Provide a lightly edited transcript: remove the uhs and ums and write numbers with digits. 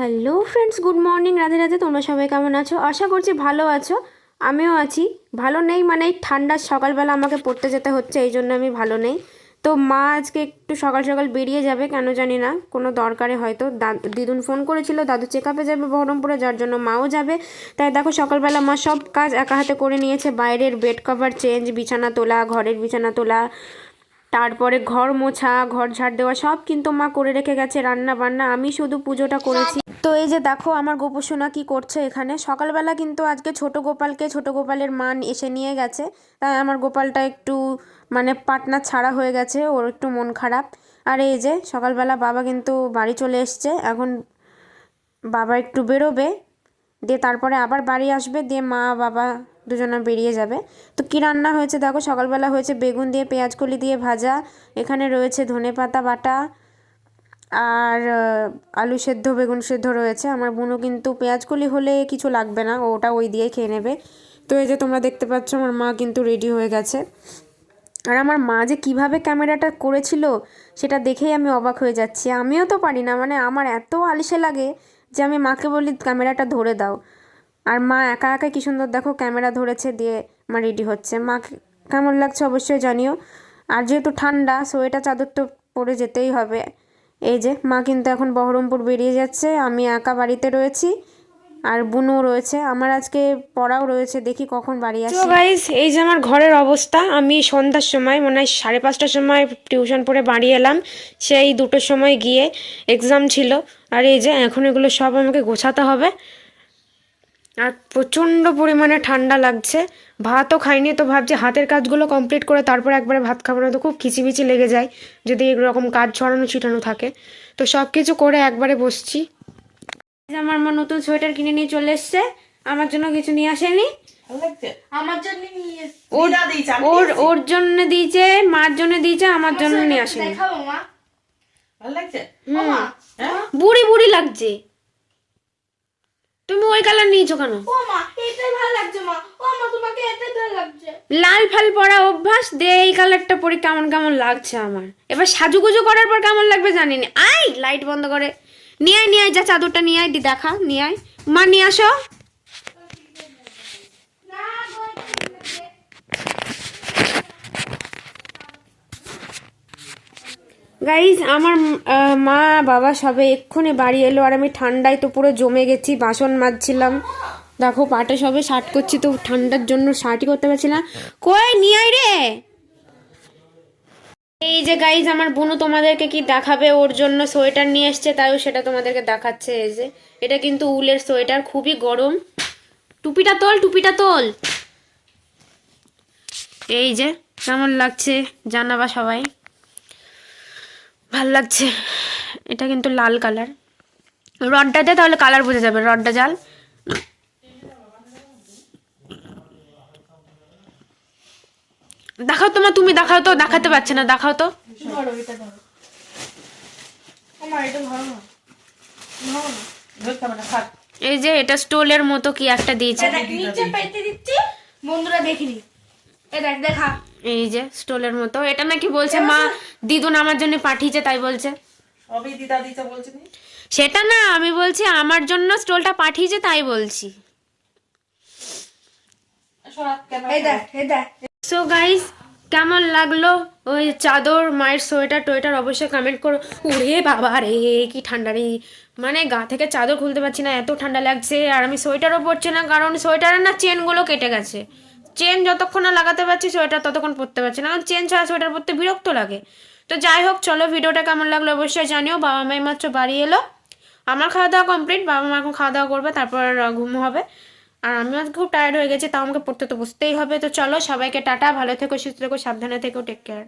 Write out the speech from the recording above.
Hello friends, good morning, Radhe Radhe. তোমরা সবাই কেমন আছো? আশা করছি ভালো আছো। আমিও আছি। ভালো নেই মানে এই ঠান্ডার সকালবেলা আমাকে পড়তে যেতে হচ্ছে, এই জন্য আমি ভালো নেই। তো মা আজকে একটু সকাল সকাল বেরিয়ে যাবে, কেন জানি না, কোনো দরকারে হয়তো। দিদুন ফোন করেছিল, দাদু চেক আপে যাবে বহরমপুরে, যার জন্য মাও যাবে। তাই দেখো সকালবেলা মা সব কাজ একা হাতে করে নিয়েছে। বাইরের বেড কভার চেঞ্জ, বিছানা তোলা, ঘরের বিছানা তোলা, তারপরে ঘর মোছা, ঘর ঝাড় দেওয়া সব কিন্তু মা করে রেখে গেছে। রান্না বান্না আমি শুধু পুজোটা করেছি। তো এই যে দেখো আমার গোপুসোনা কি করছে এখানে। সকালবেলা কিন্তু আজকে ছোট গোপালের মা এসে নিয়ে গেছে, তাই আমার গোপালটা একটু মানে পাটনা ছাড়া হয়ে গেছে, ওর একটু মন খারাপ। আর এই যে সকালবেলা বাবা কিন্তু বাড়ি চলে এসছে। এখন বাবা একটু বেরোবে, দিয়ে তারপরে আবার বাড়ি আসবে, দিয়ে মা বাবা দুজনে বেরিয়ে যাবে। তো কী রান্না হয়েছে দেখো, সকালবেলা হয়েছে বেগুন দিয়ে পেঁয়াজকলি দিয়ে ভাজা, এখানে রয়েছে ধনেপাতা বাটা আর আলু সেদ্ধ, বেগুন সেদ্ধ রয়েছে। আমার বোনও কিন্তু পেঁয়াজকলি হলে কিছু লাগবে না, ওটা ওই দিয়ে খেয়ে নেবে। তো এই যে তোমরা দেখতে পাচ্ছ আমার মা কিন্তু রেডি হয়ে গেছে। আর আমার মা যে কীভাবে ক্যামেরাটা করেছিল সেটা দেখেই আমি অবাক হয়ে যাচ্ছি। আমিও তো পারি না, মানে আমার এত আলসে লাগে যে আমি মাকে বলি ক্যামেরাটা ধরে দাও। আর মা একা একা কী সুন্দর দেখো ক্যামেরা ধরেছে, দিয়ে মা রেডি হচ্ছে। মা কেমন লাগছে অবশ্যই জানিও। আর যেহেতু ঠান্ডা, সোয়েটার চাদর তো পরে যেতেই হবে। এই যে মা কিন্তু এখন বহরমপুর বেরিয়ে যাচ্ছে, আমি একা বাড়িতে রয়েছি, আর বুনও রয়েছে। আমার আজকে পড়াও রয়েছে, দেখি কখন বাড়ি আসি। তো গাইস, এই যে আমার ঘরের অবস্থা। আমি সন্ধ্যার সময় মনে হয় 5:30টার সময় টিউশন পড়ে বাড়ি এলাম, সেই 2টোর সময় গিয়ে এক্সাম ছিল। আর এই যে এখন এগুলো সব আমাকে গোছাতে হবে। আর প্রচণ্ড পরিমাণে ঠান্ডা লাগছে। ভাতও খাইনি, তো ভাবছি হাতের কাজগুলো কমপ্লিট করে তারপর একবারে ভাত খাবো, না তো খুব খিচিমিচি লেগে যায় যদি এরকম কাজ ছড়ানো ছিটানো থাকে। তো সব কিছু করে একবারে বসছি। আমার মা নতুন সোয়েটার কিনে নিয়ে চলে এসছে, আমার জন্য কিছু নিয়ে আসেনি। আমার জন্য ওর জন্য দিয়েছে, মার জন্য দিয়েছে, আমার জন্য নিয়ে আসেনি। দেখাবো মা, ভালো লাগছে? বুড়ি বুড়ি লাগছে। তুমি ওই কালার নিয়েছো কেন? ও মা, এটাই ভালো লাগছে মা। ও মা, তোমাকে এটাই ভালো লাগছে। লাল ফাল পরা অভ্যাস, দে এই কালারটা পরে কেমন কেমন লাগছে আমার। এবার সাজুগুজু করার পর কেমন লাগবে জানি না। আয় লাইট বন্ধ করে নিয়ে আয়, যা চাদরটা নিয়ে আয়, দি দেখা নিয়ে আয়। মা নিয়ে আসো। গাইজ আমার মা বাবা সবে এক্ষুনি বাড়ি এলো, আর আমি ঠান্ডায় তো পুরো জমে গেছি, বাসন মাজছিলাম। দেখো পাটে সবে শার্ট করছি, তো ঠান্ডার জন্য শার্টই করতে পারছি না। কই নিয়ে আয় রে। এই যে গাইজ আমার বোনু তোমাদেরকে কি দেখাবে, ওর জন্য সোয়েটার নিয়ে এসছে, তাইও সেটা তোমাদেরকে দেখাচ্ছে। এই যে এটা কিন্তু উলের সোয়েটার, খুবই গরম। টুপিটা তোল, টুপিটা তোল। এই যে কেমন লাগছে জানাবা সবাই। ভাল লাগছে। এটা কিন্তু লাল কালার। রডটা দে, তাহলে কালার বোঝা যাবে। রডটা জাল। দেখাও তোমার, তুমি দেখাও তো, দেখাতে পারছে না, দেখাও তো। ধরো এটা, ধরো। ও মা, এটা ধরো না, ধরো না, ধরতে হবে না, থাক। এই যে এটা স্টোলের মতো কি একটা দিয়েছে, নিচে পেতে দিচ্ছি, বন্ধুরা দেখিনি। এ দেখ, দেখা। এই যে স্টোলের মতো। এটা নাকি বলছে মা দিদুন আমার জন্য পাঠিয়েছে, তাই বলছে। সবই দিদা দিতে বলছে। সেটা না, আমি বলছি আমার জন্য স্টোলটা পাঠিয়েছে, তাই বলছি। এই দেখ, এই দেখ। সো গাইস, কেমন লাগলো ওই চাদর, মায়ের সোয়েটার টোয়েটার অবশ্যই কমেন্ট করো। ওরে বাবা রে, কি ঠান্ডা রে, মানে গা থেকে চাদর খুলতে পারছি না, এত ঠান্ডা লাগছে। আর আমি সোয়েটারও পরছি না, কারণ সোয়েটারের না চেনগুলো কেটে গেছে। চেন যতক্ষণ না লাগাতে পারছি সোয়েটার ততক্ষণ পরতে পারছি না, কারণ চেন ছাড়া সোয়েটার পরতে বিরক্ত লাগে। তো যাই হোক, চলো ভিডিওটা কেমন লাগলো অবশ্যই জানিও। বাবা মাই মাত্র বাড়ি এলো, আমার খাওয়া দাওয়া কমপ্লিট, বাবা মা এখন খাওয়া দাওয়া করবে, তারপর ঘুম হবে। আর আমিও আজকে খুব টায়ার্ড হয়ে গেছি, তাও আমাকে পড়তে তো বসতেই হবে। তো চলো সবাইকে টাটা, ভালো থেকো, সুস্থ থেকো, সাবধানে থেকো, টেক কেয়ার।